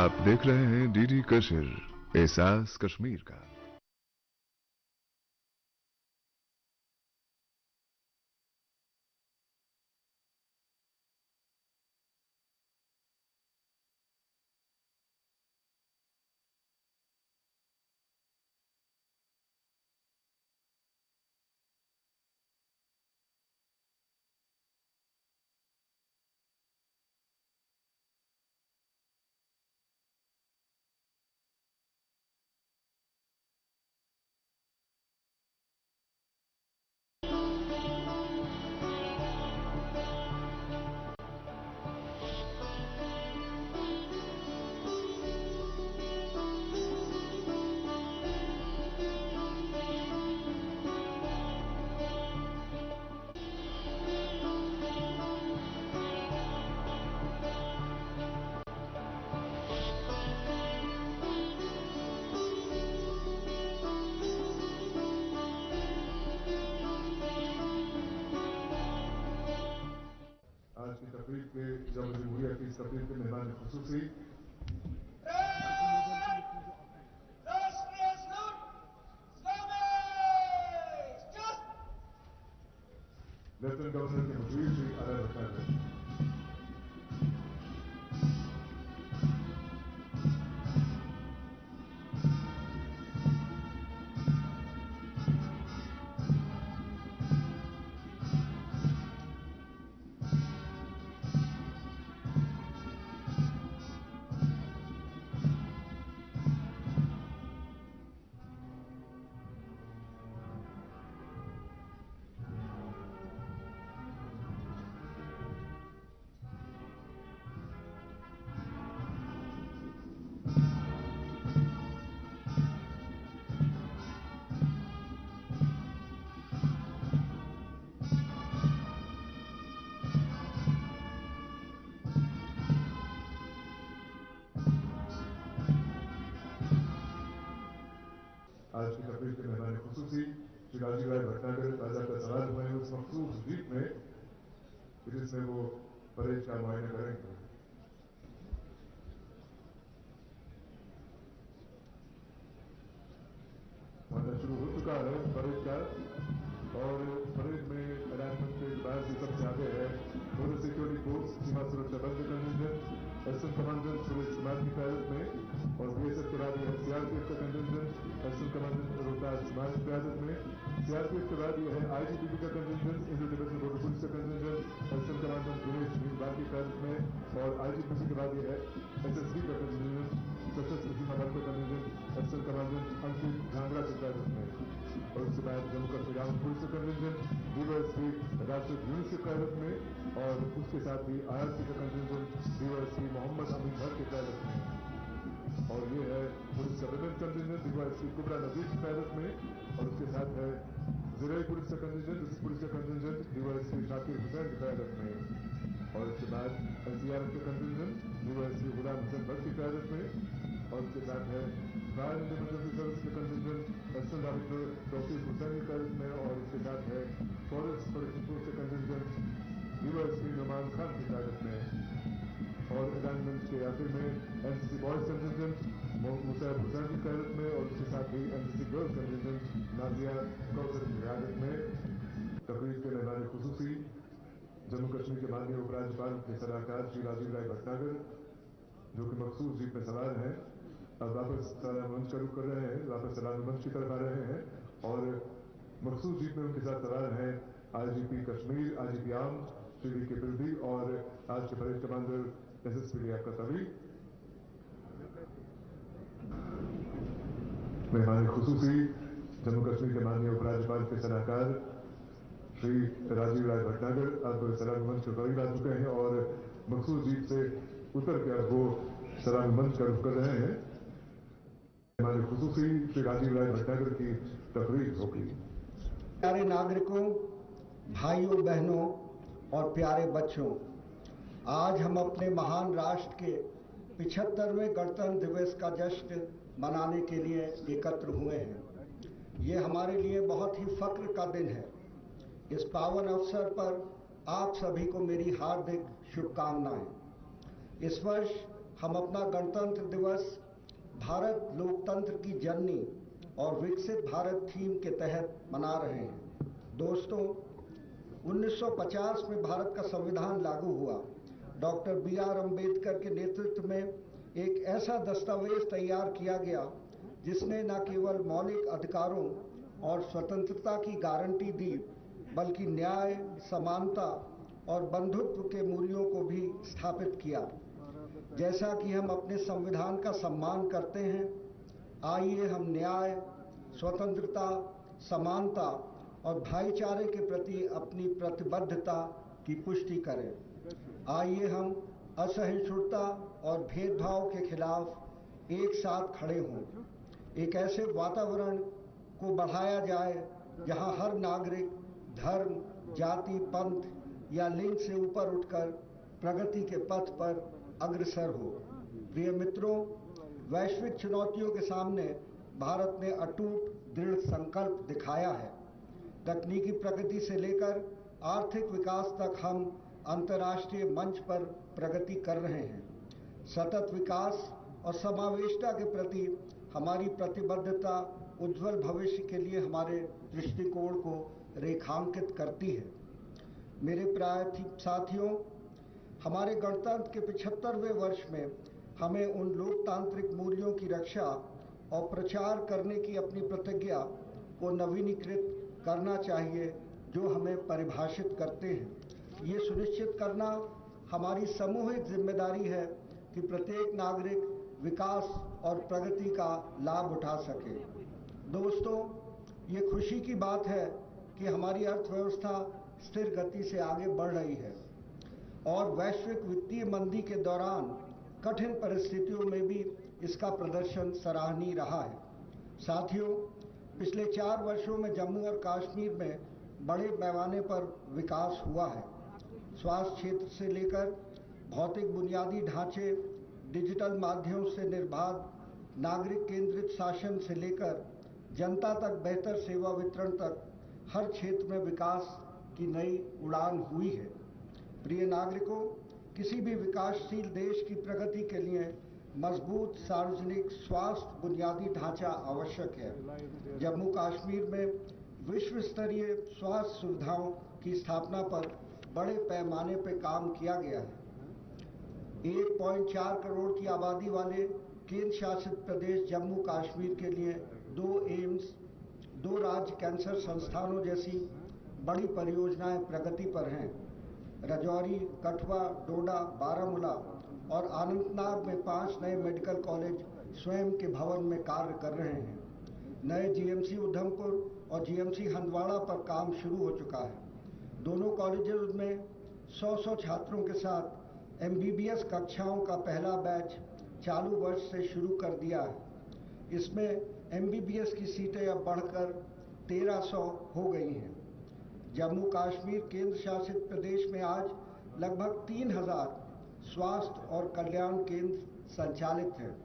आप देख रहे हैं डीडी कश्मीर, एहसास कश्मीर का। आज की तकरीब के जब जमहूरिया की इस तकरीब के मेहमान खुसूसी लेफ्टिनेंट गवर्नर के मुशीर श्री अरय भट्टाचार्य, आज की तकरीब के मेहमान खुसूसी श्री राजीव राय भटनागर बाकायदा सवाल हुए हैं उस मखसूस जीप में जिसमें वो परेड का मुआयना करेंगे। मुआयना शुरू हो चुका है परेड का और परेड में अलाइनमेंट के बाद जो सबसे आगे है बॉर्डर सिक्योरिटी फोर्स, सीमा सुरक्षा बल का contingent, SN commandant Suresh Kumar की क्यादत में और बीएसएफ के बाद यह सीआरपीएफ का contingent SN commandant Rohtas Kumar की क्यादत में। सीआरपीएफ के बाद यह है आईटीबीपी का contingent, Indo Tibet border police का कंटिजेंट एसएन कमांडेंट दिनेश मीनवाल की क्यादत में और आईटीबीपी के बाद यह है एसएसबी का कंटिजेंट सशस्त्र सीमा बल का कंटिजेंट एसएन कमांडेंट अंकित झांगरा की क्यादत में। और उसके बाद जम्मू कश्मीर आर्म्ड पुलिस का कंटिजेंट डीवाईएसपी राशिद यूनुस की क्यादत में और उसके साथ ही आईआरसी का कंटिजेंट डीवाईएसपी मोहम्मद अमीन भट्ट की क्यादत में। और ये है पुलिस का विमेन कंटिजेंट डीवाईएसपी कुबरा नजीर की क्यादत में और उसके साथ है जिले पुलिस का कंटिजेंट पुलिस का कंटिजेंट डीवाईएसपी शाकिर हुसैन की क्यादत में। और उसके बाद एनसीआरएफ के कंटिजेंट डीवाईएसपी गुलाम हुसैन भट्ट की क्यादत में और उसके साथ है फायर एंड इमरजेंसी सर्विस के contingent additional director Tauseef Hussain की क्यादत में और इसके साथ है फॉरेस्ट प्रोटेक्शन फोर्स के कंटिजेंट डीवाईएसपी नुमान खान की क्यादत में। और अलाइनमेंट के आखिर में NCC boys contingent Musaib Hussain की क्यादत में और उसके साथ ही NCC girls contingent Nazia Kausar की क्यादत में। तकरीब के मेहमान खुसूसी जम्मू कश्मीर के माननीय उपराज्यपाल के सलाहकार श्री राजीव राय भटनागर जो कि मखसूस जीप में सवार हैं, अब वापस सलामी मंच का रुख कर रहे हैं, वापस सलामी मंच की तरफ आ रहे हैं और मखसूस जीप में उनके साथ सवार हैं IGP Kashmir, IGP arm Shri V K Bildi और आज के parade commander SSP Liaqat Ali. मेहमान खुसूसी जम्मू कश्मीर के माननीय उपराज्यपाल के सलाहकार श्री राजीव राय भटनागर अब सलामी मंच के करीब आ चुके हैं और मखसूस जीप से उतर के अब वो सलामी मंच का रुख कर रहे हैं। हमारे खुसूसी श्री राजीव राय भट्टागर की तकरीर होगी। प्यारे नागरिकों, भाइयों बहनों और प्यारे बच्चों, आज हम अपने महान राष्ट्र के 75वें गणतंत्र दिवस का जश्न मनाने के लिए एकत्र हुए हैं। ये हमारे लिए बहुत ही फख्र का दिन है। इस पावन अवसर पर आप सभी को मेरी हार्दिक शुभकामनाएं। इस वर्ष हम अपना गणतंत्र दिवस भारत लोकतंत्र की जननी और विकसित भारत थीम के तहत मना रहे हैं। दोस्तों, 1950 में भारत का संविधान लागू हुआ। Doctor B.R. अम्बेडकर के नेतृत्व में एक ऐसा दस्तावेज तैयार किया गया जिसने न केवल मौलिक अधिकारों और स्वतंत्रता की गारंटी दी, बल्कि न्याय, समानता और बंधुत्व के मूल्यों को भी स्थापित किया। जैसा कि हम अपने संविधान का सम्मान करते हैं, आइए हम न्याय, स्वतंत्रता, समानता और भाईचारे के प्रति अपनी प्रतिबद्धता की पुष्टि करें। आइए हम असहिष्णुता और भेदभाव के खिलाफ एक साथ खड़े हों। एक ऐसे वातावरण को बढ़ाया जाए जहां हर नागरिक धर्म, जाति, पंथ या लिंग से ऊपर उठकर प्रगति के पथ पर अग्रसर हो। प्रिय मित्रों, वैश्विक चुनौतियों के सामने भारत ने अटूट दृढ़ संकल्प दिखाया है। तकनीकी प्रगति से लेकर आर्थिक विकास तक हम अंतर्राष्ट्रीय मंच पर प्रगति कर रहे हैं। सतत विकास और समावेशिता के प्रति हमारी प्रतिबद्धता उज्जवल भविष्य के लिए हमारे दृष्टिकोण को रेखांकित करती है। मेरे प्रिय साथियों, हमारे गणतंत्र के 75वें वर्ष में हमें उन लोकतांत्रिक मूल्यों की रक्षा और प्रचार करने की अपनी प्रतिज्ञा को नवीनीकृत करना चाहिए जो हमें परिभाषित करते हैं। ये सुनिश्चित करना हमारी सामूहिक जिम्मेदारी है कि प्रत्येक नागरिक विकास और प्रगति का लाभ उठा सके। दोस्तों, ये खुशी की बात है कि हमारी अर्थव्यवस्था स्थिर गति से आगे बढ़ रही है और वैश्विक वित्तीय मंदी के दौरान कठिन परिस्थितियों में भी इसका प्रदर्शन सराहनीय रहा है। साथियों, पिछले 4 वर्षों में जम्मू और कश्मीर में बड़े पैमाने पर विकास हुआ है। स्वास्थ्य क्षेत्र से लेकर भौतिक बुनियादी ढांचे, डिजिटल माध्यमों से निर्बाध नागरिक केंद्रित शासन से लेकर जनता तक बेहतर सेवा वितरण तक हर क्षेत्र में विकास की नई उड़ान हुई है। प्रिय नागरिकों, किसी भी विकासशील देश की प्रगति के लिए मजबूत सार्वजनिक स्वास्थ्य बुनियादी ढांचा आवश्यक है। जम्मू कश्मीर में विश्व स्तरीय स्वास्थ्य सुविधाओं की स्थापना पर बड़े पैमाने पर काम किया गया है। 1.4 करोड़ की आबादी वाले केंद्र शासित प्रदेश जम्मू कश्मीर के लिए 2 एम्स, 2 राज्य कैंसर संस्थानों जैसी बड़ी परियोजनाएं प्रगति पर हैं। राजौरी, कठुआ, डोडा, बारामूला और अनंतनाग में 5 नए मेडिकल कॉलेज स्वयं के भवन में कार्य कर रहे हैं। नए GMC उधमपुर और GMC हंदवाड़ा पर काम शुरू हो चुका है। दोनों कॉलेजों में 100 छात्रों के साथ MBBS कक्षाओं का पहला बैच चालू वर्ष से शुरू कर दिया है। इसमें MBBS की सीटें अब बढ़कर 1300 हो गई हैं। जम्मू कश्मीर केंद्र शासित प्रदेश में आज लगभग 3000 स्वास्थ्य और कल्याण केंद्र संचालित हैं।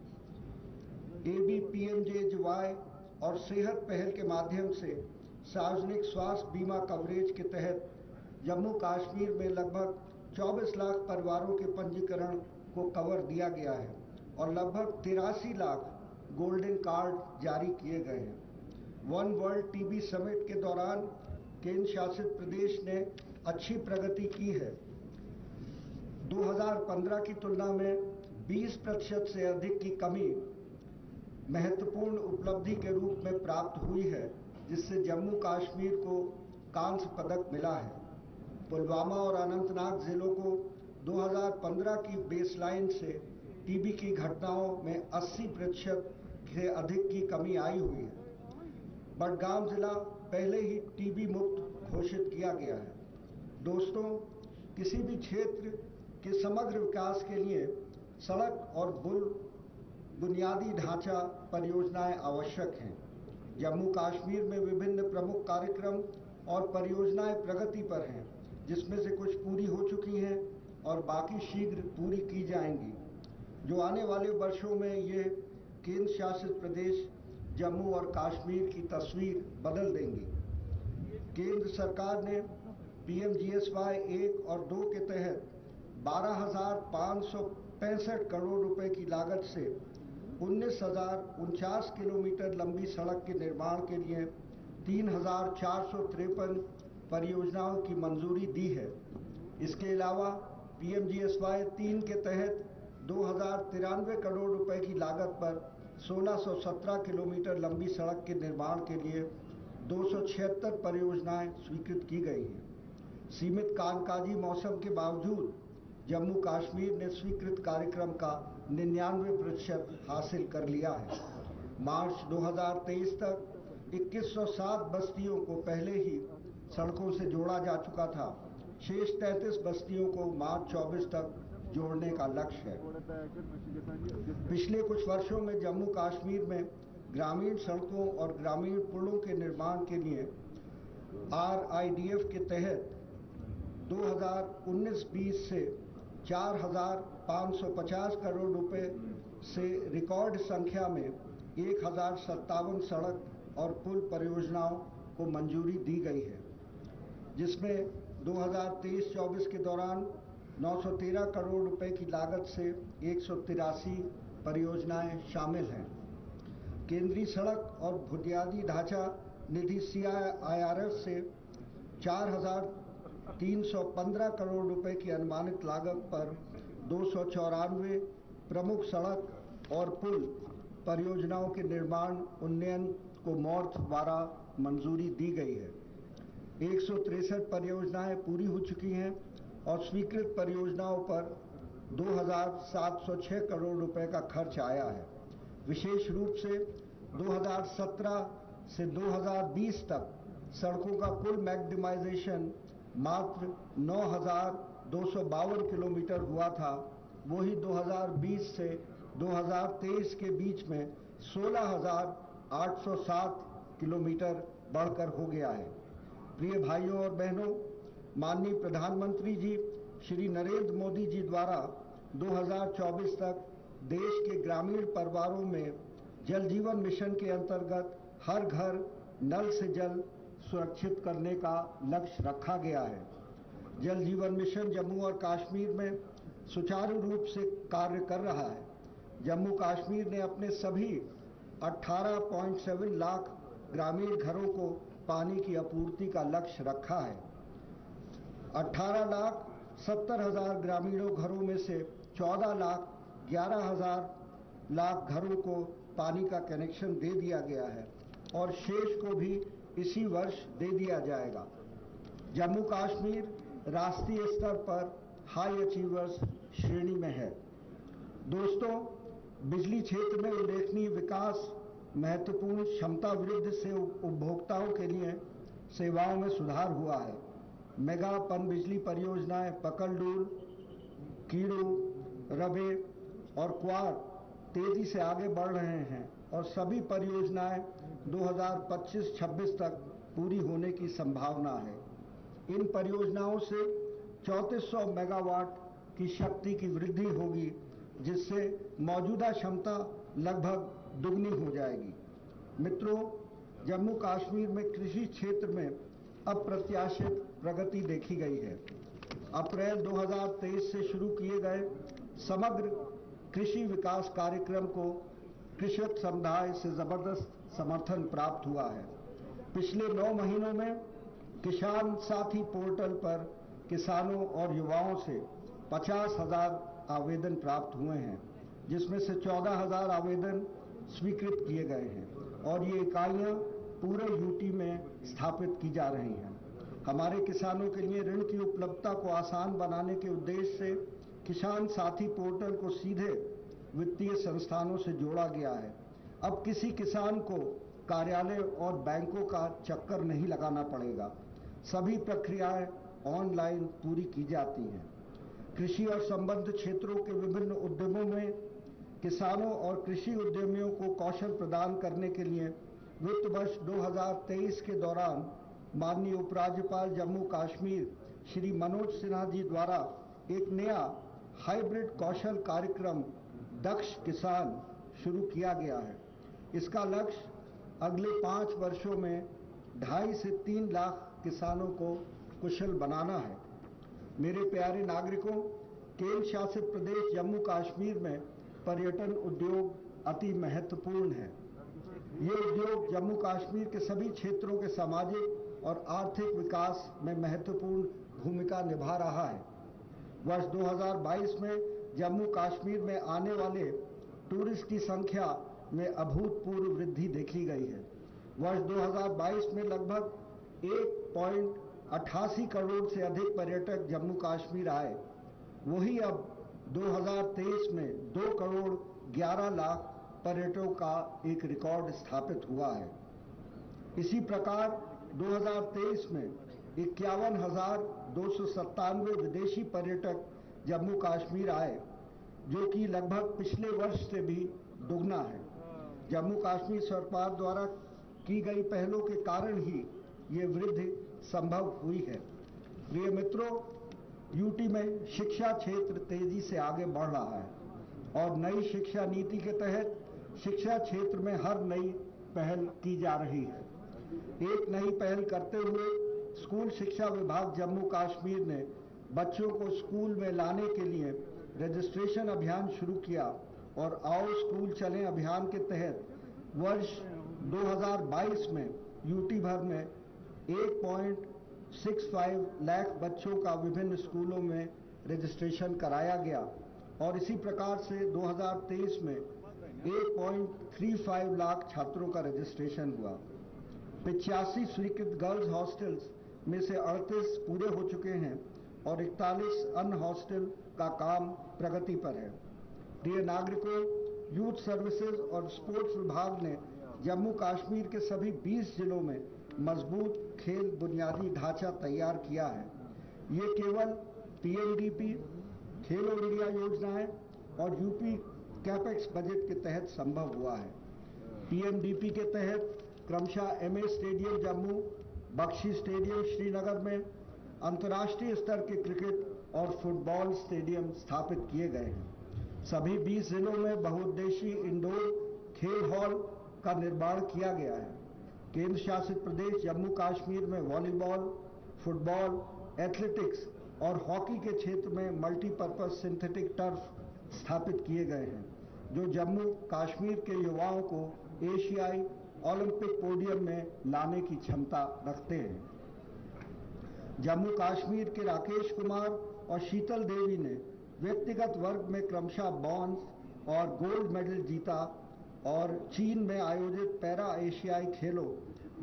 ABPMJY और सेहत पहल के माध्यम से सार्वजनिक स्वास्थ्य बीमा कवरेज के तहत जम्मू कश्मीर में लगभग 24 लाख परिवारों के पंजीकरण को कवर दिया गया है और लगभग 83 लाख गोल्डन कार्ड जारी किए गए हैं। वन वर्ल्ड TB समिट के दौरान केंद्र शासित प्रदेश ने अच्छी प्रगति की है। 2015 की तुलना में 20% से अधिक की कमी महत्वपूर्ण उपलब्धि के रूप में प्राप्त हुई है, जिससे जम्मू कश्मीर को कांस्य पदक मिला है। पुलवामा और अनंतनाग जिलों को 2015 की बेसलाइन से TB की घटनाओं में 80% से अधिक की कमी आई हुई है। बडगाम जिला पहले ही TB मुक्त घोषित किया गया है। दोस्तों, किसी भी क्षेत्र के समग्र विकास के लिए सड़क और बुनियादी ढांचा परियोजनाएं आवश्यक हैं। जम्मू कश्मीर में विभिन्न प्रमुख कार्यक्रम और परियोजनाएं प्रगति पर हैं, जिसमें से कुछ पूरी हो चुकी हैं और बाकी शीघ्र पूरी की जाएंगी, जो आने वाले वर्षों में ये केंद्र शासित प्रदेश जम्मू और कश्मीर की तस्वीर बदल देंगी। केंद्र सरकार ने PMGSY 1 और 2 के तहत 12,500 65 करोड़ रुपए की लागत से 19,049 किलोमीटर लंबी सड़क के निर्माण के लिए 3,453 परियोजनाओं की मंजूरी दी है। इसके अलावा PMGSY 3 के तहत 2,093 करोड़ रुपए की लागत पर 1,617 किलोमीटर लंबी सड़क के निर्माण के लिए 276 परियोजनाएं स्वीकृत की गई हैं। सीमित कामकाजी मौसम के बावजूद जम्मू कश्मीर ने स्वीकृत कार्यक्रम का 99% हासिल कर लिया है। मार्च 2023 तक 2107 बस्तियों को पहले ही सड़कों से जोड़ा जा चुका था। शेष 33 बस्तियों को मार्च 24 तक जोड़ने का लक्ष्य है। पिछले कुछ वर्षों में जम्मू कश्मीर में ग्रामीण सड़कों और ग्रामीण पुलों के निर्माण के लिए RIDF के तहत 2019-20 से 4,550 करोड़ रुपए से रिकॉर्ड संख्या में 1,057 सड़क और पुल परियोजनाओं को मंजूरी दी गई है, जिसमें 2023-24 के दौरान 913 करोड़ रुपए की लागत से 183 परियोजनाएं शामिल हैं। केंद्रीय सड़क और बुनियादी ढांचा निधि CIRF से 4,315 करोड़ रुपए की अनुमानित लागत पर 294 प्रमुख सड़क और पुल परियोजनाओं के निर्माण उन्नयन को MoRTH द्वारा मंजूरी दी गई है। 163 परियोजनाएं पूरी हो चुकी हैं और स्वीकृत परियोजनाओं पर 2,706 करोड़ रुपए का खर्च आया है। विशेष रूप से 2017 से 2020 तक सड़कों का कुल मैग्नीमाइजेशन मात्र 9,252 किलोमीटर हुआ था। वही 2020 से 2023 के बीच में 16,807 किलोमीटर बढ़कर हो गया है। प्रिय भाइयों और बहनों, माननीय प्रधानमंत्री जी श्री नरेंद्र मोदी जी द्वारा 2024 तक देश के ग्रामीण परिवारों में जल जीवन मिशन के अंतर्गत हर घर नल से जल सुरक्षित करने का लक्ष्य रखा गया है। जल जीवन मिशन जम्मू और कश्मीर में सुचारू रूप से कार्य कर रहा है। जम्मू कश्मीर ने अपने सभी 18.7 लाख ग्रामीण घरों को पानी की आपूर्ति का लक्ष्य रखा है। 18,70,000 ग्रामीणों घरों में से 14,11,000 घरों को पानी का कनेक्शन दे दिया गया है और शेष को भी इसी वर्ष दे दिया जाएगा। जम्मू कश्मीर राष्ट्रीय स्तर पर हाई अचीवर्स श्रेणी में है। दोस्तों, बिजली क्षेत्र में उल्लेखनीय विकास, महत्वपूर्ण क्षमता वृद्धि से उपभोक्ताओं के लिए सेवाओं में सुधार हुआ है। मेगा पनबिजली परियोजनाएं पकलडूल, कीड़ू, रबे और क्वार तेजी से आगे बढ़ रहे हैं और सभी परियोजनाएं 2025-26 तक पूरी होने की संभावना है। इन परियोजनाओं से 3400 मेगावाट की शक्ति की वृद्धि होगी, जिससे मौजूदा क्षमता लगभग दुगनी हो जाएगी। मित्रों, जम्मू कश्मीर में कृषि क्षेत्र में अप्रत्याशित प्रगति देखी गई है। अप्रैल 2023 से शुरू किए गए समग्र कृषि विकास कार्यक्रम को कृषक समुदाय से जबरदस्त समर्थन प्राप्त हुआ है। पिछले 9 महीनों में किसान साथी पोर्टल पर किसानों और युवाओं से 50,000 आवेदन प्राप्त हुए हैं, जिसमें से 14,000 आवेदन स्वीकृत किए गए हैं और ये इकाइयां पूरे यूटी में स्थापित की जा रही हैं। हमारे किसानों के लिए ऋण की उपलब्धता को आसान बनाने के उद्देश्य से किसान साथी पोर्टल को सीधे वित्तीय संस्थानों से जोड़ा गया है। अब किसी किसान को कार्यालय और बैंकों का चक्कर नहीं लगाना पड़ेगा। सभी प्रक्रियाएं ऑनलाइन पूरी की जाती हैं। कृषि और संबद्ध क्षेत्रों के विभिन्न उद्यमों में किसानों और कृषि उद्यमियों को कौशल प्रदान करने के लिए वित्त वर्ष 2023 के दौरान माननीय उपराज्यपाल जम्मू कश्मीर श्री मनोज सिन्हा जी द्वारा एक नया हाइब्रिड कौशल कार्यक्रम दक्ष किसान शुरू किया गया है। इसका लक्ष्य अगले 5 वर्षों में 2.5 से 3 लाख किसानों को कुशल बनाना है। मेरे प्यारे नागरिकों, केंद्र शासित प्रदेश जम्मू कश्मीर में पर्यटन उद्योग अति महत्वपूर्ण है। ये उद्योग जम्मू कश्मीर के सभी क्षेत्रों के सामाजिक और आर्थिक विकास में महत्वपूर्ण भूमिका निभा रहा है। वर्ष 2022 में जम्मू कश्मीर में आने वाले टूरिस्ट की संख्या में अभूतपूर्व वृद्धि देखी गई है। वर्ष 2022 में लगभग 1.88 करोड़ से अधिक पर्यटक जम्मू कश्मीर आए। वही अब 2023 में 2 करोड़ 11 लाख पर्यटकों का एक रिकॉर्ड स्थापित हुआ है। इसी प्रकार 2023 में 51,297 विदेशी पर्यटक जम्मू कश्मीर आए, जो कि लगभग पिछले वर्ष से भी दुगना है। जम्मू कश्मीर सरकार द्वारा की गई पहलों के कारण ही ये वृद्धि संभव हुई है। प्रिय मित्रों, यूटी में शिक्षा क्षेत्र तेजी से आगे बढ़ रहा है और नई शिक्षा नीति के तहत शिक्षा क्षेत्र में हर नई पहल की जा रही है। एक नई पहल करते हुए स्कूल शिक्षा विभाग जम्मू कश्मीर ने बच्चों को स्कूल में लाने के लिए रजिस्ट्रेशन अभियान शुरू किया और आओ स्कूल चलें अभियान के तहत वर्ष 2022 में यूटी भर में 1.65 लाख बच्चों का विभिन्न स्कूलों में रजिस्ट्रेशन कराया गया और इसी प्रकार से 2023 में 1.35 लाख छात्रों का रजिस्ट्रेशन हुआ। 85 स्वीकृत गर्ल्स हॉस्टल्स में से 38 पूरे हो चुके हैं और 41 अन्य हॉस्टल का काम प्रगति पर है। प्रिय नागरिकों, यूथ सर्विसेज और स्पोर्ट्स विभाग ने जम्मू कश्मीर के सभी 20 जिलों में मजबूत खेल बुनियादी ढांचा तैयार किया है। ये केवल पीएमडीपी, खेलो इंडिया योजनाएं और यूपी कैपेक्स बजट के तहत संभव हुआ है। पीएमडीपी के तहत क्रमशः MA stadium Jammu, Bakshi stadium Srinagar में अंतर्राष्ट्रीय स्तर के क्रिकेट और फुटबॉल स्टेडियम स्थापित किए गए हैं। सभी 20 जिलों में बहुउद्देशीय इंडोर खेल हॉल का निर्माण किया गया है। केंद्र शासित प्रदेश जम्मू कश्मीर में वॉलीबॉल, फुटबॉल, एथलेटिक्स और हॉकी के क्षेत्र में मल्टीपर्पज सिंथेटिक टर्फ स्थापित किए गए हैं, जो जम्मू कश्मीर के युवाओं को एशियाई ओलंपिक पोडियम में लाने की क्षमता रखते हैं। जम्मू कश्मीर के राकेश कुमार और शीतल देवी ने व्यक्तिगत वर्ग में क्रमशः ब्रॉन्ज और गोल्ड मेडल जीता और चीन में आयोजित पैरा एशियाई खेलों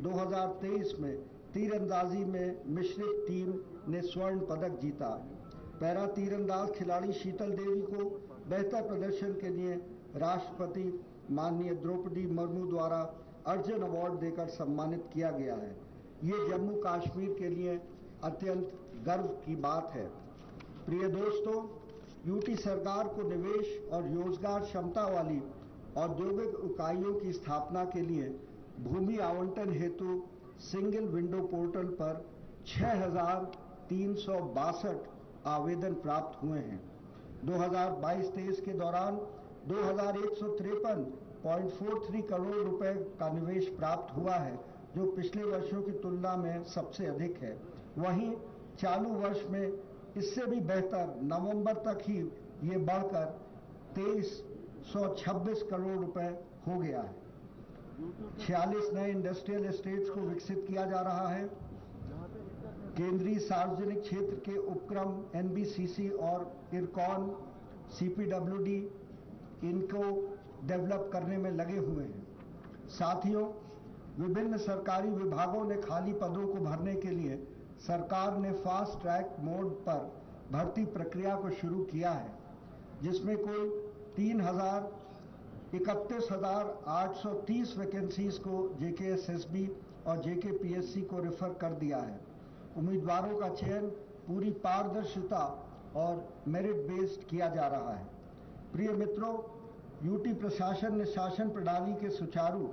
2023 में तीरंदाजी में मिश्रित टीम ने स्वर्ण पदक जीता। पैरा तीरंदाज खिलाड़ी शीतल देवी को बेहतर प्रदर्शन के लिए राष्ट्रपति माननीय द्रौपदी मुर्मू द्वारा अर्जुन अवार्ड देकर सम्मानित किया गया है। ये जम्मू कश्मीर के लिए अत्यंत गर्व की बात है। प्रिय दोस्तों, यूटी सरकार को निवेश और रोजगार क्षमता वाली औद्योगिक इकाइयों की स्थापना के लिए भूमि आवंटन हेतु सिंगल विंडो पोर्टल पर 6,362 आवेदन प्राप्त हुए हैं। 2022-23 के दौरान 2,153.43 करोड़ रुपए का निवेश प्राप्त हुआ है, जो पिछले वर्षों की तुलना में सबसे अधिक है। वहीं चालू वर्ष में इससे भी बेहतर नवंबर तक ही ये बढ़कर 2,326 करोड़ रुपए हो गया है। 46 नए इंडस्ट्रियल एस्टेट्स को विकसित किया जा रहा है। केंद्रीय सार्वजनिक क्षेत्र के उपक्रम एनबीसीसी और इरकॉन सीपीडब्ल्यूडी इनको डेवलप करने में लगे हुए हैं। साथियों, विभिन्न सरकारी विभागों ने खाली पदों को भरने के लिए सरकार ने फास्ट ट्रैक मोड पर भर्ती प्रक्रिया को शुरू किया है, जिसमें कुल 31,830 वैकेंसीज को जेकेएसएसबी और जेकेपीएससी को रेफर कर दिया है। उम्मीदवारों का चयन पूरी पारदर्शिता और मेरिट बेस्ड किया जा रहा है। प्रिय मित्रों, यूटी प्रशासन ने शासन प्रणाली के सुचारू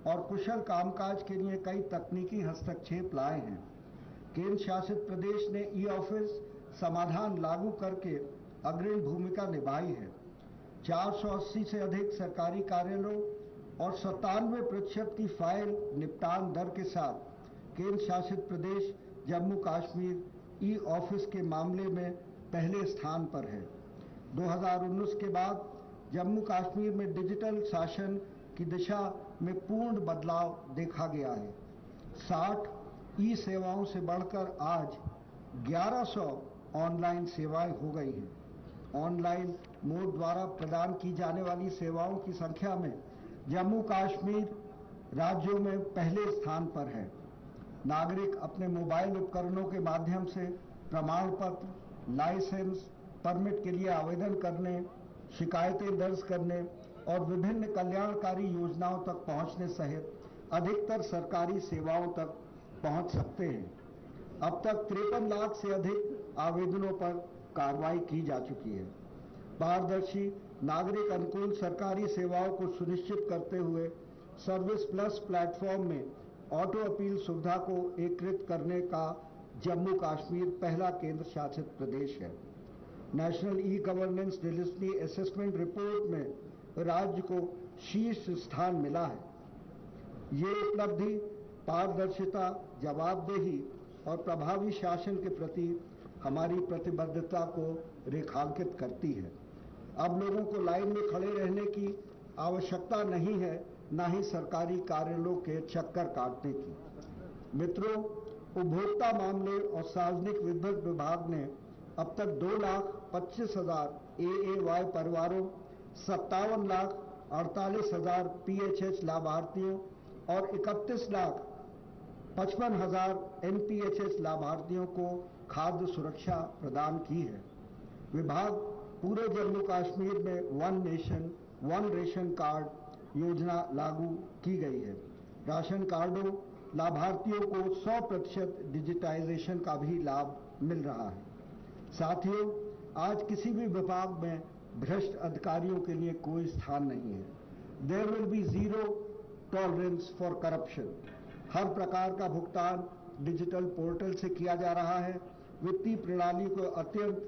और कुशल कामकाज के लिए कई तकनीकी हस्तक्षेप लाए हैं। केंद्र शासित प्रदेश ने ई ऑफिस समाधान लागू करके अग्रणी भूमिका निभाई है। 480 से अधिक सरकारी कार्यालयों और 97% की फाइल निपटान दर के साथ केंद्र शासित प्रदेश जम्मू कश्मीर ई ऑफिस के मामले में पहले स्थान पर है। 2019 के बाद जम्मू कश्मीर में डिजिटल शासन की दिशा में पूर्ण बदलाव देखा गया है। 60 ई सेवाओं से बढ़कर आज 1100 ऑनलाइन सेवाएं हो गई हैं। ऑनलाइन मोड द्वारा प्रदान की जाने वाली सेवाओं की संख्या में जम्मू कश्मीर राज्यों में पहले स्थान पर है। नागरिक अपने मोबाइल उपकरणों के माध्यम से प्रमाण पत्र, लाइसेंस, परमिट के लिए आवेदन करने, शिकायतें दर्ज करने और विभिन्न कल्याणकारी योजनाओं तक पहुंचने सहित अधिकतर सरकारी सेवाओं तक पहुंच सकते हैं। अब तक 53 लाख से अधिक आवेदनों पर कार्रवाई की जा चुकी है। पारदर्शी, नागरिक अनुकूल सरकारी सेवाओं को सुनिश्चित करते हुए सर्विस प्लस प्लेटफॉर्म में ऑटो अपील सुविधा को एकीकृत करने का जम्मू कश्मीर पहला केंद्र शासित प्रदेश है। National e governance delivery assessment report में राज्य को शीर्ष स्थान मिला है। ये उपलब्धि पारदर्शिता, जवाबदेही और प्रभावी शासन के प्रति हमारी प्रतिबद्धता को रेखांकित करती है। अब लोगों को लाइन में खड़े रहने की आवश्यकता नहीं है, न ही सरकारी कार्यालयों के चक्कर काटने की। मित्रों, उपभोक्ता मामले और सार्वजनिक विद्युत विभाग ने अब तक 2,25,000 AAY परिवारों, 57,48,000 PHH लाभार्थियों और 31,55,000 NPHS लाभार्थियों को खाद्य सुरक्षा प्रदान की है। विभाग पूरे जम्मू कश्मीर में one nation one ration card योजना लागू की गई है। राशन कार्डों लाभार्थियों को 100% डिजिटाइजेशन का भी लाभ मिल रहा है। साथियों, आज किसी भी विभाग में भ्रष्ट अधिकारियों के लिए कोई स्थान नहीं है। There will be zero tolerance for corruption. हर प्रकार का भुगतान डिजिटल पोर्टल से किया जा रहा है। वित्तीय प्रणाली को अत्यंत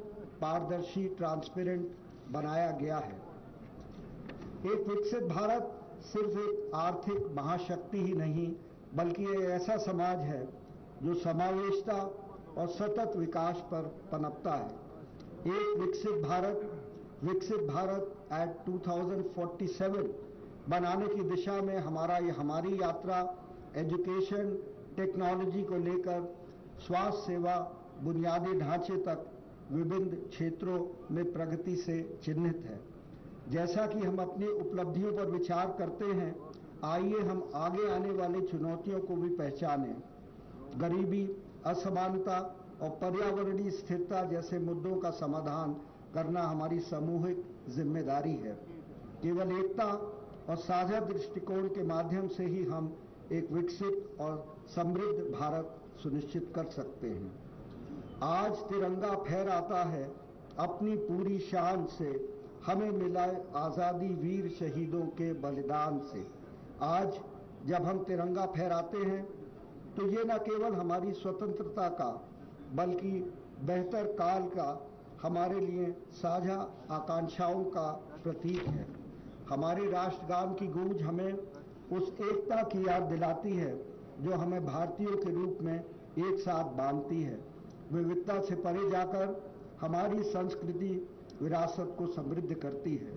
पारदर्शी, ट्रांसपेरेंट बनाया गया है। एक विकसित भारत सिर्फ एक आर्थिक महाशक्ति ही नहीं, बल्कि एक ऐसा समाज है जो समावेशिता और सतत विकास पर पनपता है। एक विकसित भारत एट 2047 बनाने की दिशा में हमारी यात्रा एजुकेशन, टेक्नोलॉजी को लेकर स्वास्थ्य सेवा, बुनियादी ढांचे तक विभिन्न क्षेत्रों में प्रगति से चिन्हित है। जैसा कि हम अपनी उपलब्धियों पर विचार करते हैं, आइए हम आगे आने वाली चुनौतियों को भी पहचानें। गरीबी, असमानता और पर्यावरणीय स्थिरता जैसे मुद्दों का समाधान करना हमारी सामूहिक जिम्मेदारी है। केवल एकता और साझा दृष्टिकोण के माध्यम से ही हम एक विकसित और समृद्ध भारत सुनिश्चित कर सकते हैं। आज तिरंगा फहराता है अपनी पूरी शान से, हमें मिला आज़ादी वीर शहीदों के बलिदान से। आज जब हम तिरंगा फहराते हैं तो ये न केवल हमारी स्वतंत्रता का, बल्कि बेहतर काल का हमारे लिए साझा आकांक्षाओं का प्रतीक है। हमारे राष्ट्रगान की गूंज हमें उस एकता की याद दिलाती है जो हमें भारतीयों के रूप में एक साथ बांधती है। विविधता से परे जाकर हमारी संस्कृति विरासत को समृद्ध करती है।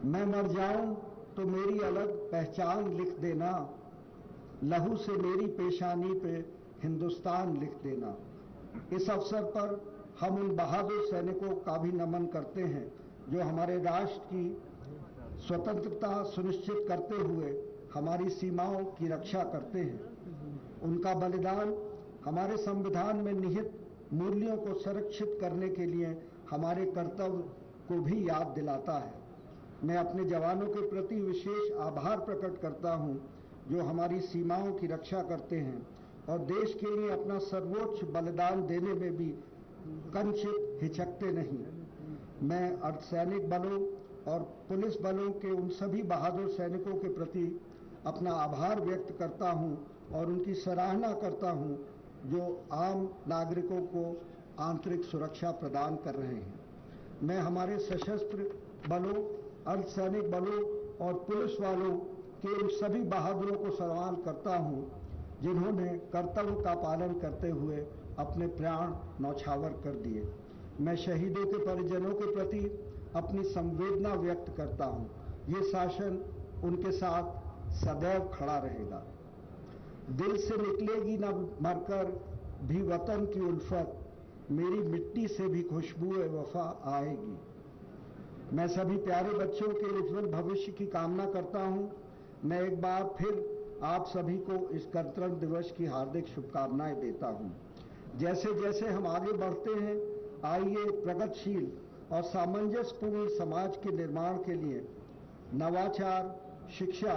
मैं मर जाऊं तो मेरी अलग पहचान लिख देना, लहू से मेरी पेशानी पे हिंदुस्तान लिख देना। इस अवसर पर हम उन बहादुर सैनिकों का भी नमन करते हैं जो हमारे राष्ट्र की स्वतंत्रता सुनिश्चित करते हुए हमारी सीमाओं की रक्षा करते हैं। उनका बलिदान हमारे संविधान में निहित मूल्यों को संरक्षित करने के लिए हमारे कर्तव्य को भी याद दिलाता है। मैं अपने जवानों के प्रति विशेष आभार प्रकट करता हूं जो हमारी सीमाओं की रक्षा करते हैं और देश के लिए अपना सर्वोच्च बलिदान देने में भी कंचित हिचकते नहीं। मैं अर्धसैनिक बलों और पुलिस बलों के उन सभी बहादुर सैनिकों के प्रति अपना आभार व्यक्त करता हूं और उनकी सराहना करता हूं जो आम नागरिकों को आंतरिक सुरक्षा प्रदान कर रहे हैं। मैं हमारे सशस्त्र बलों, अर्धसैनिक बलों और पुलिस वालों के उन सभी बहादुरों को सलाम करता हूं जिन्होंने कर्तव्य का पालन करते हुए अपने प्राण न्यौछावर कर दिए। मैं शहीदों के परिजनों के प्रति अपनी संवेदना व्यक्त करता हूं। ये शासन उनके साथ सदैव खड़ा रहेगा। दिल से निकलेगी न मरकर भी वतन की उल्फत, मेरी मिट्टी से भी खुशबू वफा आएगी। मैं सभी प्यारे बच्चों के उज्जवल भविष्य की कामना करता हूं। मैं एक बार फिर आप सभी को इस गणतंत्र दिवस की हार्दिक शुभकामनाएं देता हूं। जैसे जैसे हम आगे बढ़ते हैं, आइए प्रगतिशील और सामंजस्यपूर्ण समाज के निर्माण के लिए नवाचार, शिक्षा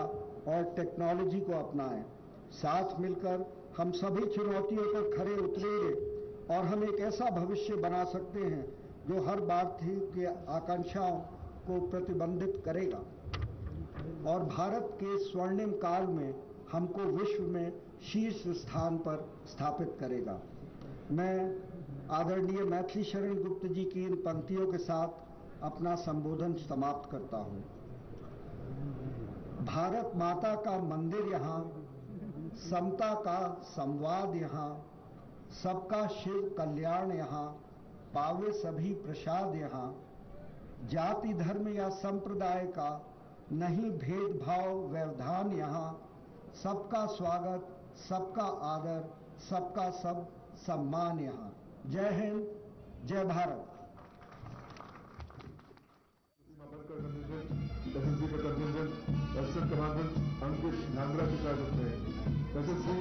और टेक्नोलॉजी को अपनाएं। साथ मिलकर हम सभी चुनौतियों पर खरे उतरेंगे और हम एक ऐसा भविष्य बना सकते हैं जो हर भारतीय की आकांक्षाओं को प्रतिबंधित करेगा और भारत के स्वर्णिम काल में हमको विश्व में शीर्ष स्थान पर स्थापित करेगा। मैं आदरणीय मैथिली शरण गुप्त जी की इन पंक्तियों के साथ अपना संबोधन समाप्त करता हूं। भारत माता का मंदिर यहाँ, समता का संवाद यहाँ, सबका शिव कल्याण यहाँ, पावे सभी प्रसाद यहाँ, जाति धर्म या संप्रदाय का नहीं भेदभाव व्यवधान यहाँ, सबका स्वागत, सबका आदर, सबका सब सम्मान यहाँ। जय हिंद, जय भारत। एसएसबी का कंटिजेंट असिस्टेंट कमांडेंट अंकित ढांगरा की क्यादत में एसएसबी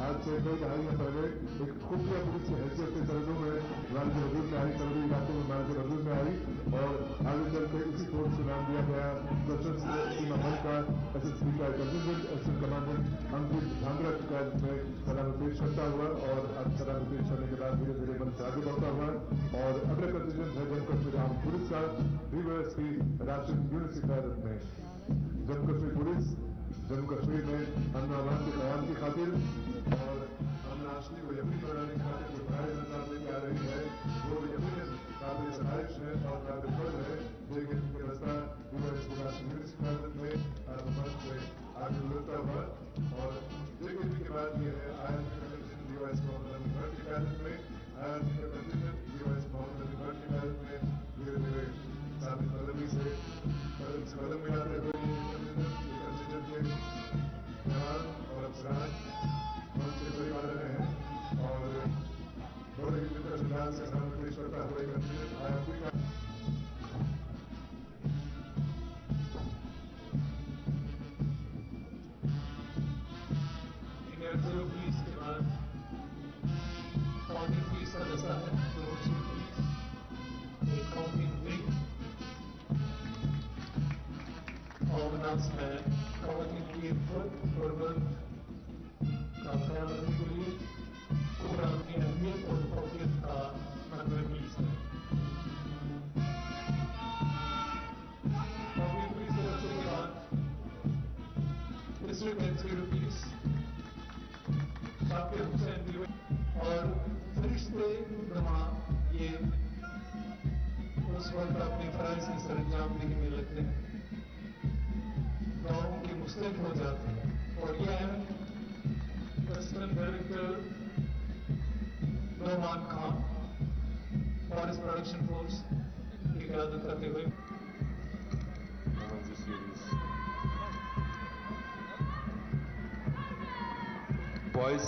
आज से कई दहाइयों पहले एक खुफिया पुलिस की हैसियत के सरहदों में राज्य वजूद में आई, सरहदी इलाकों में राज्य वजूद में आई और आगे चलकर इसी कोर्ट से नाम दिया गया सशस्त्र सीमा बल का एसएसबी का कंटिजेंट असिस्टेंट कमांडेंट अंकित ढांगरा की क्यादत में सलामी पेश करता हुआ और अब सलामी पेश करने के बाद धीरे धीरे बल से आगे बढ़ता हुआ और अगले कंटिजेंट है जम्मू कश्मीर आर्म पुलिस का डीवाईएसपी राशिद यूनुस की क्यादत में। जम्मू कश्मीर पुलिस जम्मू कश्मीर में अमन अमान के कयाम की खातिर और अमन आशनी को यकीनी बनाने की खातिर जो कार्य अंजाम लेके आ रही है वो यकीनन काबिल सराहनीय है और काबिल फर्ज है। लेकिन उनके रास्ता डीवाईएसपी राशिद यूनुस की क्यादत में मंच में आगे बढ़ता हुआ और लेकिन के बाद ये है आईआरबी का कंटिजेंट डीवाईएसपी मोहम्मद अली भट्ट की क्यादत में, आईआरबी का कंटिजेंट डीवाईएसपी मोहम्मद अली भट्ट की क्यादत में धीरे धीरे साबित कदम से मिलाते हुए कंटिजेंट के जवान और अफसरान मंच से कोई आ रहे हैं और बड़े ही दिलकश अंदाज से सामने पेश करता हुआ कंटिजेंट आईआरबी का पुलिस के बाद काउंटिंग पुलिस का दस्ता है, काउंटिंग विंग ऑर्गेनाइज है काउंटिंग की प्रबंध का ख्याल रखने के लिए प्रोग्राम की अहमियत और फौकियत का अनुभव पुलिस है। काउंटिंग पुलिस के दस्ते के बाद district executive police Shakir Hussain और फरिश्ते जमा ये उस वक्त अपने फराइज की सरंजाम देने में लगते हैं, गाँव के मुस्तैद हो जाते हैं और यह assistant director Nauman Khan forest production force की क़यादत करते हुए बॉयज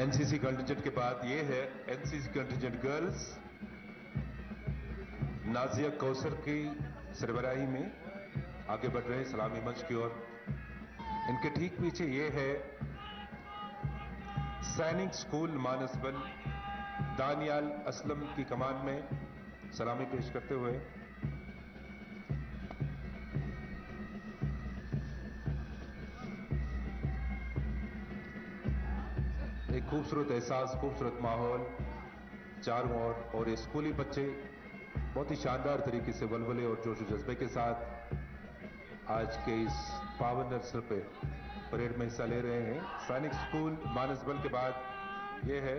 एनसीसी कंटिजेंट के बाद ये है NCC contingent girls Nazia Kausar की सरबराही में आगे बढ़ रहे सलामी मंच की ओर। इनके ठीक पीछे ये है सैनिक स्कूल मानसबल दानियाल असलम की कमान में सलामी पेश करते हुए। एक खूबसूरत एहसास, खूबसूरत माहौल चारों ओर और ये स्कूली बच्चे बहुत ही शानदार तरीके से वलवले और जोश जज्बे के साथ आज के इस पावन अवसर पे परेड में हिस्सा ले रहे हैं। सैनिक स्कूल मानसबल के बाद ये है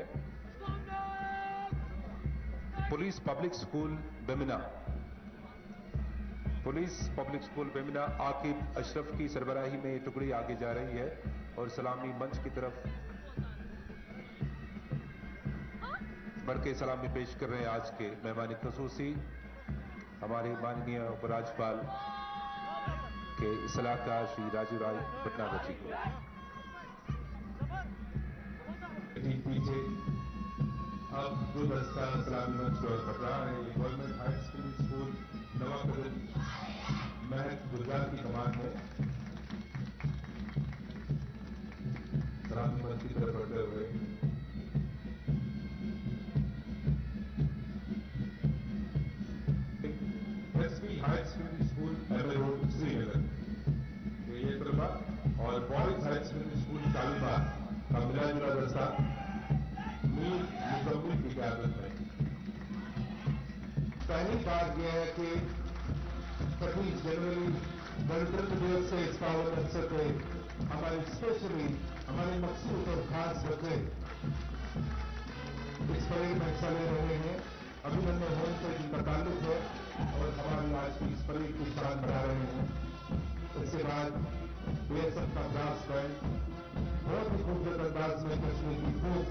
police public school Bemina. Police public school Bemina Aqib Ashraf की सरबराही में ये टुकड़ी आगे जा रही है और सलामी मंच की तरफ बढ़ के सलामी पेश कर रहे हैं आज के मेहमान खसूसी हमारे माननीय उपराज्यपाल के सलाहकार श्री राजू राय भटनागर जी को। पीछे अब गुलदस्ता सलामी मंच की ओर बढ़ रहा है। ये गवर्नमेंट हाई स्कूल नवाकदम महक गुजरात की कमान में सलामी मंच की तरफ बढ़ते हुए SP high secondary school MA road Srinagar ये तलबा और boys high secondary school Taliban का मिला जुला दस्ता मीर मुकम्मिल की क़यादत में। पहली बात यह है कि 25 जनवरी गणतंत्र दिवस से इस पावन अवसर पे हमारे स्पेशली हमारे मखसूस और खास बच्चे इस परेड में हिस्सा ले रहे हैं। अभिनंदन होम से जिनका ताल्लुक है और हमारी आज की इस परेड की शान बढ़ा रहे हैं। इसके बाद बीएसएफ का ब्रास बैंड बहुत ही खूबसूरत अंदाज में कश्मीर की खूब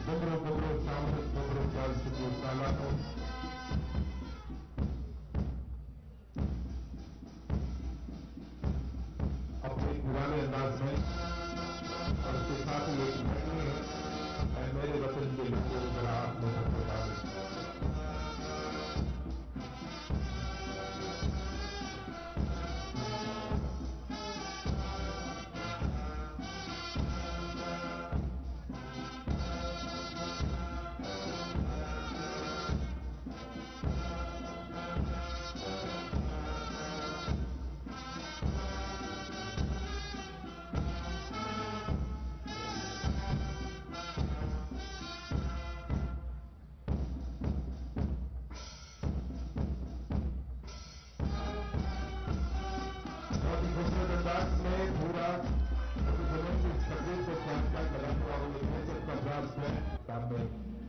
बुमरो सामरिक बुमरो चार्ज की ताला को अपने पुराने अंदाज में और उसके साथ ही एक घटनी है मेरे वतन के लोगों को राहत में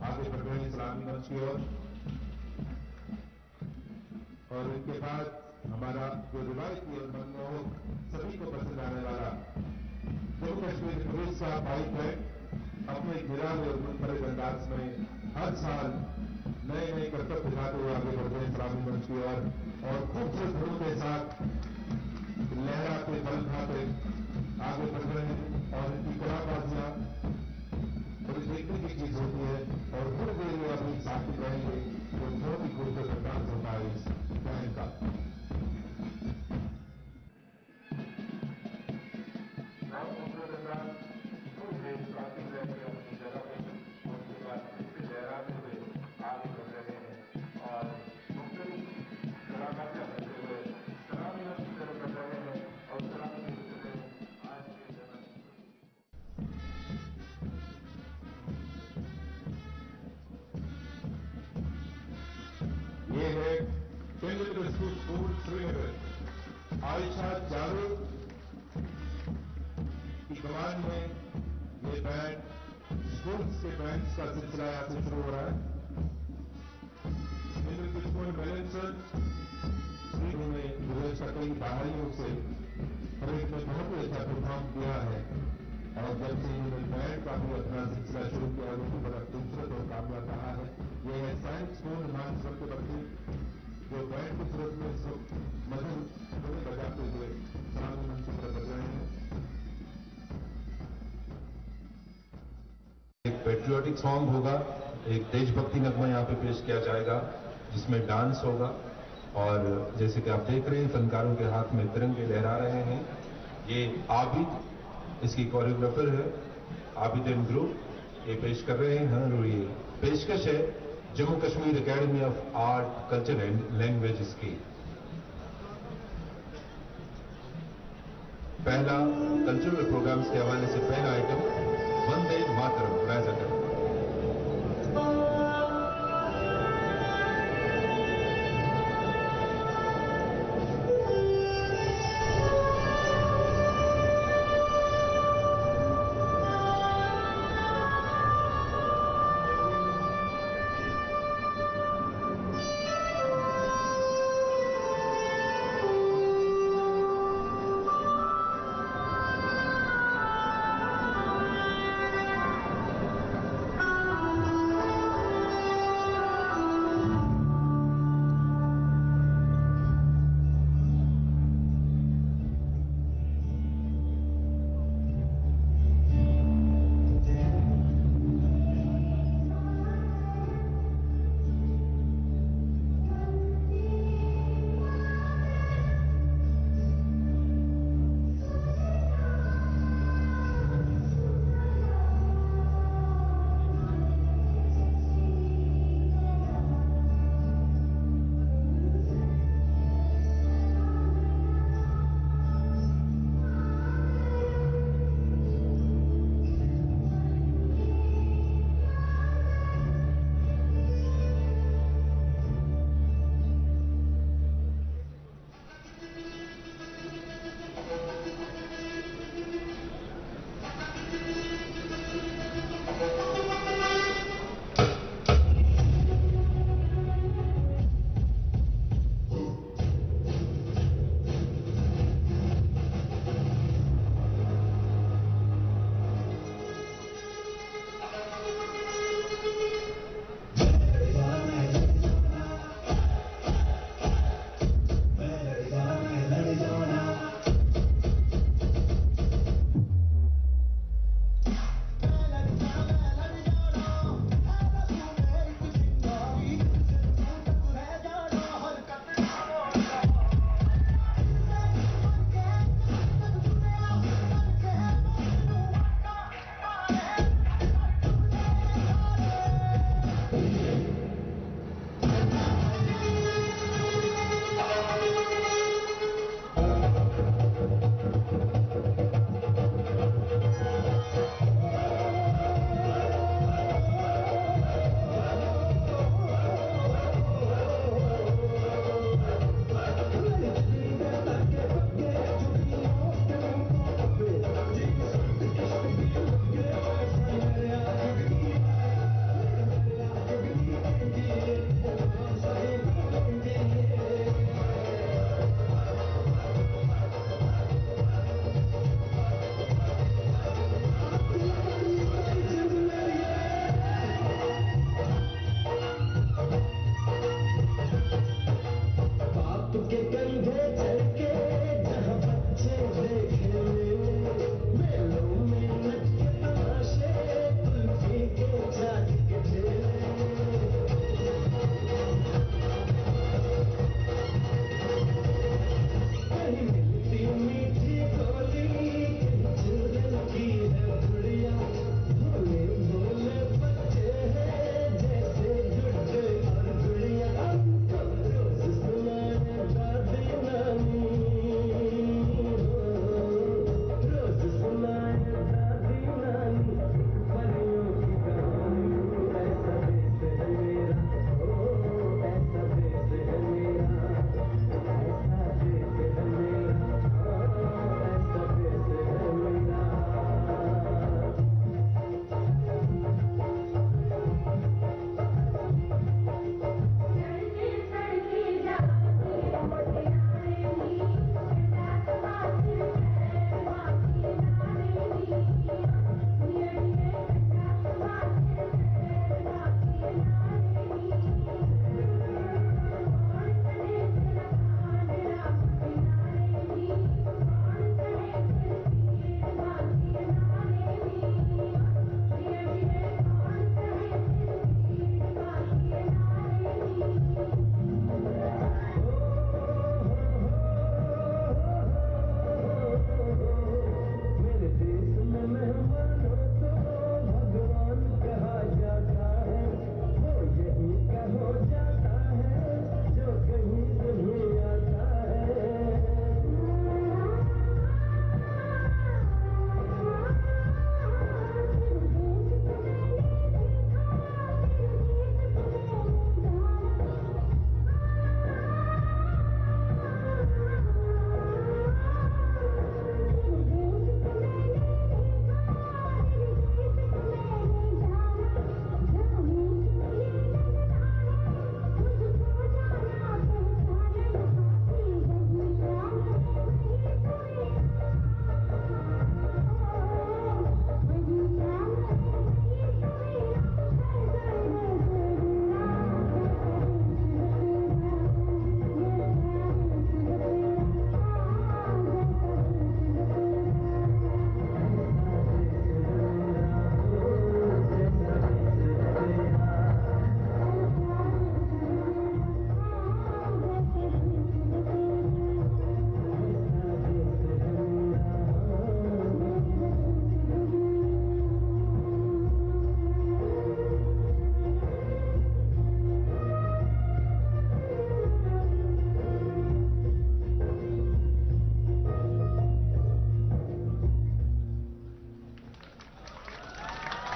आगे बढ़ रहे सलामी मंच की ओर और इनके बाद हमारा जो रिवायती और मनमोहक सभी को पसंद आने वाला जम्मू कश्मीर पुलिस साहब बाइक है अपने निराले और मुनफरिद अंदाज में हर साल नए नए करतब दिखाते हुए आगे बढ़ रहे सलामी मंच की ओर और खूबसूरत धुन के साथ लहराते बल खाते आगे बढ़ रहे हैं और इनकी कलाबाजियां बड़ी देखने की चीज होती है और थोड़ी देर में अपनी साथी रहेंगे तो बहुत ही खूबसूरत अंदाज होता है इस बैंड का। खूबसूरत अंदाज थोड़ी देर साथी रहेंगे अपनी जगह पे और उसके बाद फिर से लहराते हुए आगे बढ़ रहे हैं और मुख्तलिफ कलाबाजियां करते हुए सलामी मंच की तरफ बढ़ रहे हैं और सलामी देते हुए आज के ये है केंद्रीय स्कूल श्रीनगर आयशा जावेद की कमान में ये बैंड स्कूल से बैंड का सिलसिला यहाँ से शुरू हो रहा है। केंद्रीय स्कूल बैलेंसर में गुजशत कई बाहरियों से परेड में बहुत ही अच्छा परफॉर्म किया है और जब से इन्होंने बैंड का भी अपना सिलसिला शुरू किया वो भी बड़ा खूबसूरत और कामयाब रहा है। ये है साइंस स्कूल मानसर के बच्चे जो बैंड की सूरत में इस वक्त मधुर धुन बजाते हुए सलामी मंच की तरफ बढ़ रहे हैं। एक पेट्रियोटिक सॉन्ग होगा, एक देशभक्ति नगमा यहाँ पे पेश किया जाएगा जिसमें डांस होगा और जैसे कि आप देख रहे हैं फनकारों के हाथ में तिरंगे लहरा रहे हैं। ये आबिद इसकी कोरियोग्राफर है, आबिद एंड ग्रुप ये पेश कर रहे हैं और ये पेशकश है Jammu Kashmir academy of art culture and languages की। पहला कल्चरल प्रोग्राम्स के हवाले से पहला आइटम वंदे मातरम गाया जाता है।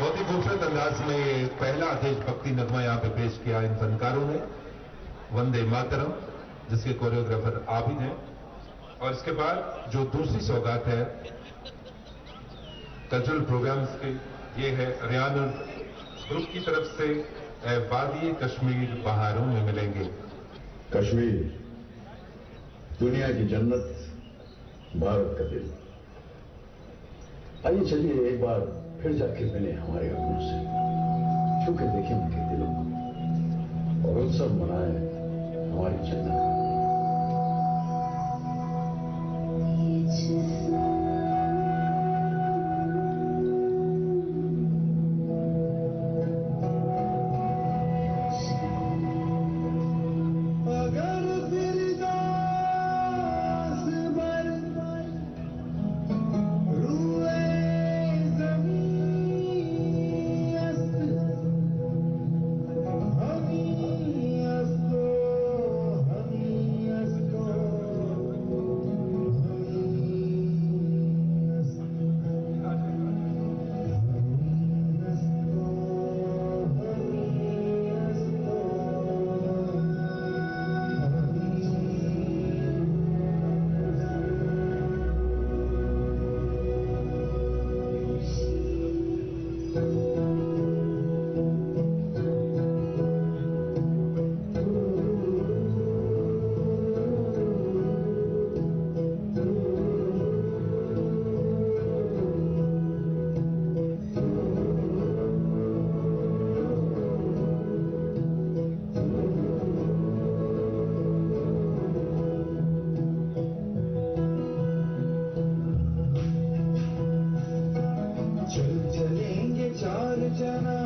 बहुत ही खूबसूरत अंदाज में ये पहला देशभक्ति नगमा यहाँ पे पेश किया इन फनकारों ने, वंदे मातरम, जिसके कोरियोग्राफर आबिद हैं। और इसके बाद जो दूसरी सौगात है कल्चरल प्रोग्राम्स के, ये है रियान ग्रुप की तरफ से वादी कश्मीर बहारों में मिलेंगे। कश्मीर दुनिया की जन्नत, भारत का दिल। आइए चलिए एक बार फिर जाके मिले हमारे अपनों से, छू के देखें उनके दिलों को और उत्सव मनाएं हमारी जन्नत। चलेंगे चार जना